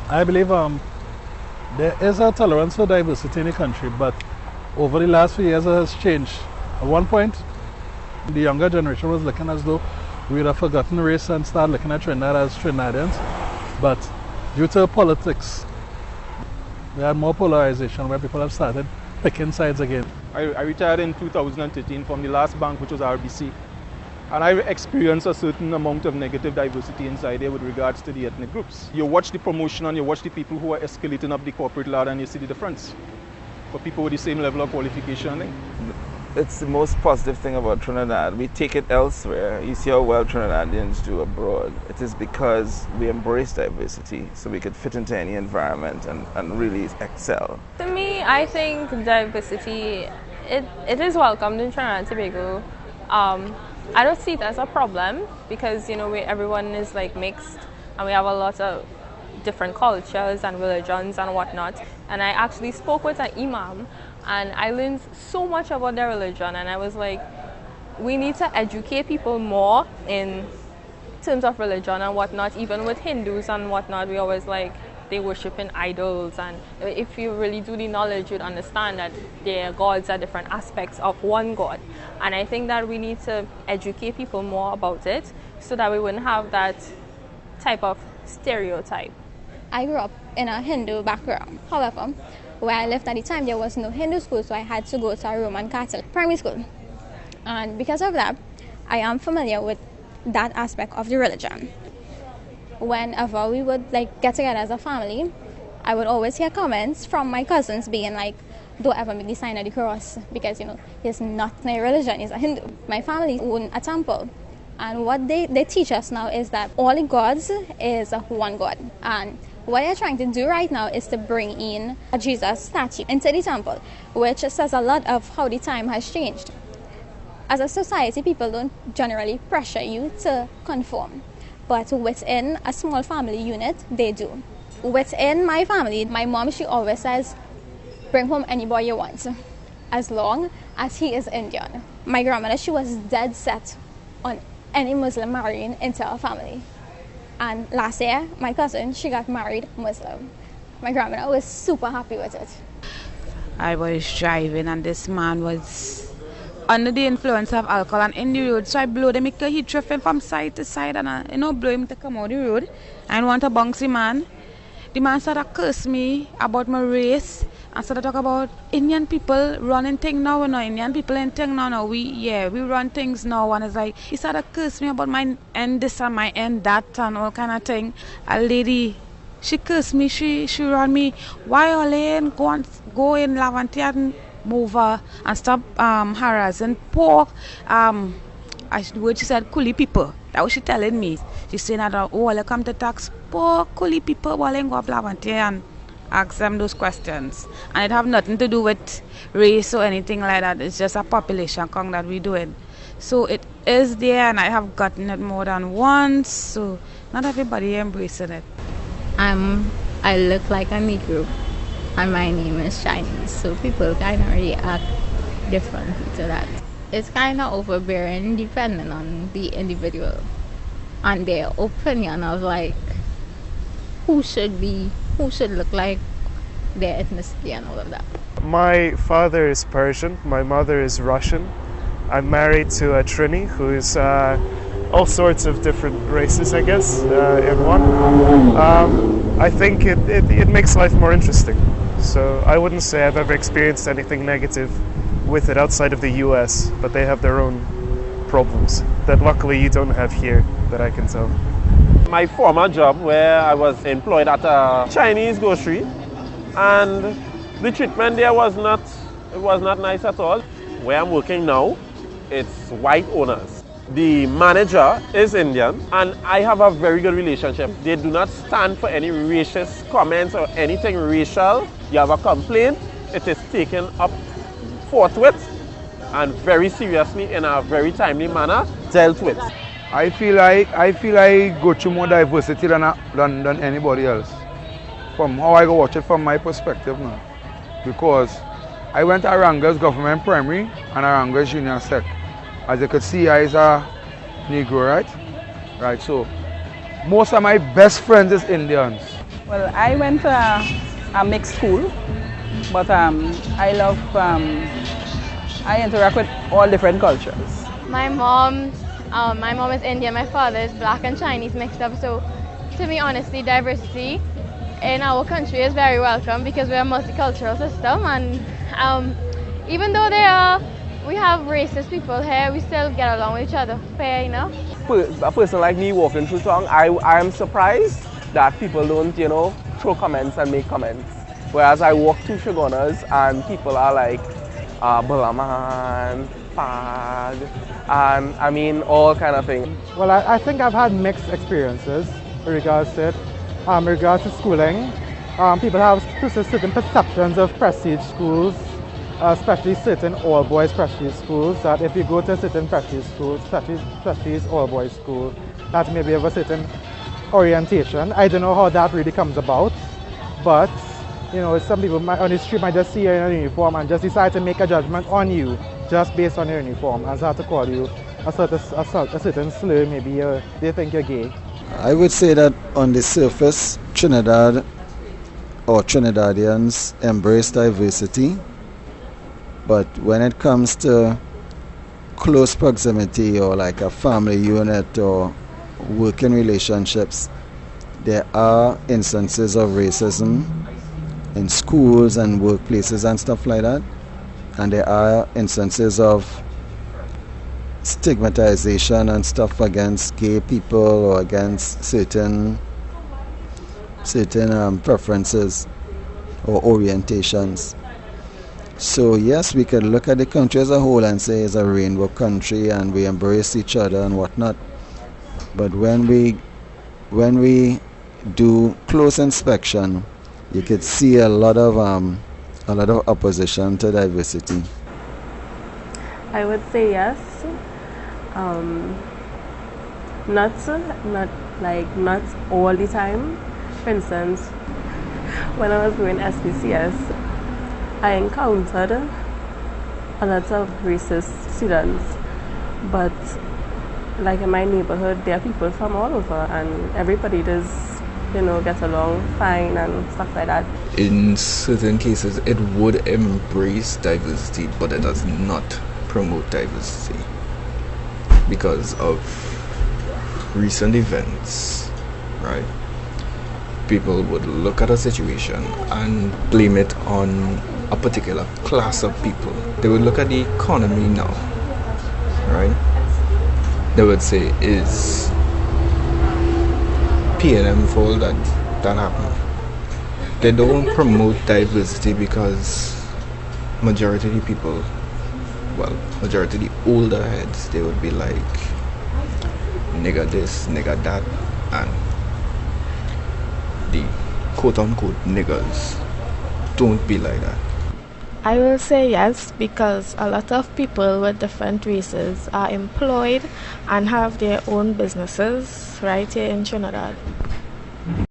I believe there is a tolerance for diversity in the country, but over the last few years it has changed. At one point, the younger generation was looking as though we would have forgotten race and started looking at Trinidad as Trinidadians. But due to politics, we had more polarization where people have started picking sides again. I retired in 2013 from the last bank, which was RBC. And I experienced a certain amount of negative diversity inside there with regards to the ethnic groups. You watch the promotion and you watch the people who are escalating up the corporate ladder and you see the difference. For people with the same level of qualification. It's the most positive thing about Trinidad. We take it elsewhere. You see how well Trinidadians do abroad. It is because we embrace diversity so we could fit into any environment and really excel. To me, I think diversity, it is welcomed in Trinidad and Tobago. I don't see it as a problem because, you know, everyone is like mixed and we have a lot of different cultures and religions and whatnot. And I actually spoke with an imam and I learned so much about their religion, and I was like, we need to educate people more in terms of religion and whatnot. Even with Hindus and whatnot, we always like, they worship in idols, and if you really do the knowledge, you'd understand that their gods are different aspects of one god. And I think that we need to educate people more about it so that we wouldn't have that type of stereotype. I grew up in a Hindu background. However, where I lived at the time, there was no Hindu school, so I had to go to a Roman Catholic primary school. And because of that, I am familiar with that aspect of the religion. Whenever we would get together as a family, I would always hear comments from my cousins being like, don't ever make the sign of the cross because, you know, it's not a religion, it's a Hindu. My family own a temple. And what they teach us now is that all the gods is one God. And what they're trying to do right now is to bring in a Jesus statue into the temple, which says a lot of how the time has changed. As a society, people don't generally pressure you to conform. But within a small family unit, they do. Within my family, my mom, she always says, bring home anybody you want, as long as he is Indian. My grandmother, she was dead set on any Muslim marrying into our family. And last year, my cousin, she got married Muslim. My grandmother was super happy with it. I was driving and this man was under the influence of alcohol and in the road. So I blew him, he drifted from side to side and I, blew him to come out the road. And want a bouncy man. The man started to curse me about my race and started to talk about Indian people running things now. We're not Indian people in things now. No, we run things now. And it's like, he started to curse me about my end this and my end that and all kind of thing. A lady, she cursed me, she ran me, why all in, go in Lavante and move her and stop harassing poor, what she said, coolie people. That was she telling me. She saying that, oh, I come to tax poor coolie people while I go up Lavante and ask them those questions. And it have nothing to do with race or anything like that. It's just a population count that we're doing. So it is there and I have gotten it more than once. So not everybody embracing it. I look like a Negro and my name is Chinese. So people kind of react differently to that. It's kind of overbearing depending on the individual and their opinion of like who should look like, their ethnicity and all of that. My father is Persian, my mother is Russian. I'm married to a Trini who is all sorts of different races, I guess, in one. I think it makes life more interesting. So I wouldn't say I've ever experienced anything negative with it outside of the US, but they have their own problems that luckily you don't have here, that I can tell. My former job where I was employed at a Chinese grocery, and the treatment there was not nice at all. Where I'm working now, it's white owners. The manager is Indian and I have a very good relationship. They do not stand for any racist comments or anything racial. You have a complaint, it is taken up forthwith and very seriously in a very timely manner dealt with. I feel I go through more diversity than anybody else. From how I go watch it from my perspective now. Because I went to Arangas Government Primary and Arangas Junior Sec. As you could see, I is a Negro, right? Right, so most of my best friends is Indians. Well, I went to a mixed school, but I love, I interact with all different cultures. My mom is Indian, my father is black and Chinese mixed up, so to me honestly diversity in our country is very welcome because we're a multicultural system, and even though we have racist people here, we still get along with each other fair, you know. A person like me walking through town, I am surprised that people don't, you know, throw comments and make comments. Whereas I walk through Shogunas and people are like, Bulaman, Fag, and I mean all kind of things. Well, I think I've had mixed experiences in regards to it. In regards to schooling, people have certain perceptions of prestige schools, especially certain all-boys prestige schools, that if you go to a certain prestige school, prestige all-boys school, that may be of a certain orientation. I don't know how that really comes about, but you know, some people on the street might just see you in a uniform and just decide to make a judgment on you just based on your uniform and start to call you a certain slur. Maybe they think you're gay. I would say that on the surface, Trinidad or Trinidadians embrace diversity, but when it comes to close proximity or like a family unit or working relationships, there are instances of racism in schools and workplaces and stuff like that, and there are instances of stigmatization and stuff against gay people or against certain preferences or orientations. So yes, we can look at the country as a whole and say it's a rainbow country and we embrace each other and whatnot. But when we do close inspection, you could see a lot of opposition to diversity. I would say yes. Not all the time. For instance, when I was doing SPCS, I encountered a lot of racist students, but like in my neighborhood, there are people from all over, and everybody does, you know, get along fine and stuff like that. In certain cases, it would embrace diversity, but it does not promote diversity because of recent events, right? People would look at a situation and blame it on a particular class of people. They would look at the economy now, right? They would say, is P&M fault that happened? They don't promote diversity because majority of the people, well, majority of the older heads, they would be like, nigga this, nigga that, and the quote-unquote niggas don't be like that. I will say yes, because a lot of people with different races are employed and have their own businesses right here in Trinidad.